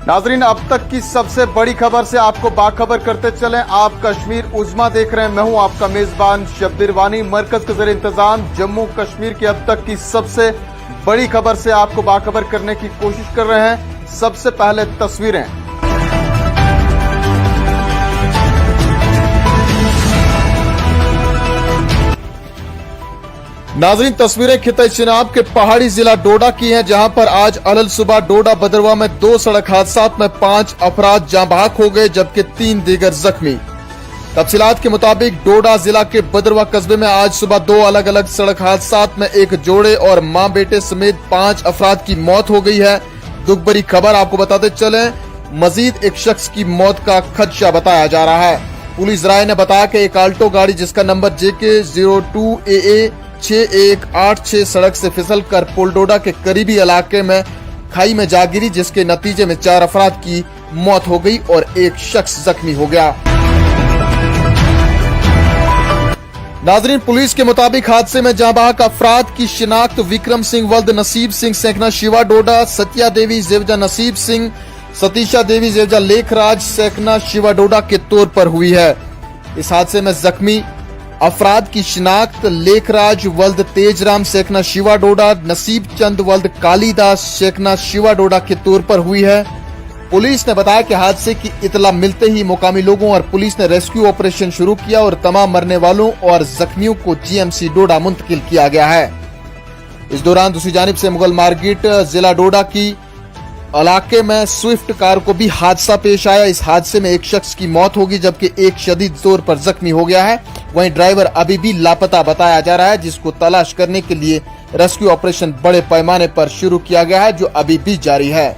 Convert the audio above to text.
नाजरीन, अब तक की सबसे बड़ी खबर से आपको बाखबर करते चलें। आप कश्मीर उज़्मा देख रहे हैं। मैं हूं आपका मेजबान शब्बीर वानी। मरकज के ज़ेर इंतजाम जम्मू कश्मीर की अब तक की सबसे बड़ी खबर से आपको बाखबर करने की कोशिश कर रहे हैं। सबसे पहले तस्वीरें। नाजरीन, तस्वीरें खिते चिनाब के पहाड़ी जिला डोडा की हैं, जहां पर आज अलल सुबह डोडा बदरवा में 2 सड़क हादसात में 5 अफराद जाँ बहक हो गए, जबकि 3 दीगर जख्मी। तफसीलात के मुताबिक डोडा जिला के बदरवा कस्बे में आज सुबह 2 अलग अलग सड़क हादसात में एक जोड़े और मां बेटे समेत 5 अफराद की मौत हो गई है। दुख भरी खबर आपको बताते चले, मजीद एक शख्स की मौत का खदशा बताया जा रहा है। पुलिस राय ने बताया कि एक आल्टो गाड़ी जिसका नंबर JK 02AA 6186 सड़क से फिसल कर पुलडोडा के करीबी इलाके में खाई में जा गिरी, जिसके नतीजे में 4 अफराद की मौत हो गई और एक शख्स जख्मी हो गया। नाजरीन, पुलिस के मुताबिक हादसे में जाँ बहक अफराद की शिनाख्त विक्रम सिंह वल्द नसीब सिंह सेखना शिवा डोडा, सत्या देवी जेवजा नसीब सिंह, सतीशा देवी जेवजा लेखराज सेखना शिवा डोडा के तौर पर हुई है। इस हादसे में जख्मी अफराद की शिनाख्त लेखराज वल्द तेजराम सेखना शिवा डोडा, नसीब चंद वल्द कालीदास सेखना शिवा डोडा के तौर पर हुई है। पुलिस ने बताया कि हादसे की इतला मिलते ही मुकामी लोगों और पुलिस ने रेस्क्यू ऑपरेशन शुरू किया और तमाम मरने वालों और जख्मियों को GMC डोडा मुंतकिल किया गया है। इस दौरान दूसरी जानिब से मुगल मार्केट जिला डोडा की इलाके में स्विफ्ट कार को भी हादसा पेश आया। इस हादसे में एक शख्स की मौत होगी, जबकि एक शदीद तौर पर जख्मी हो गया है। वहीं ड्राइवर अभी भी लापता बताया जा रहा है, जिसको तलाश करने के लिए रेस्क्यू ऑपरेशन बड़े पैमाने पर शुरू किया गया है, जो अभी भी जारी है।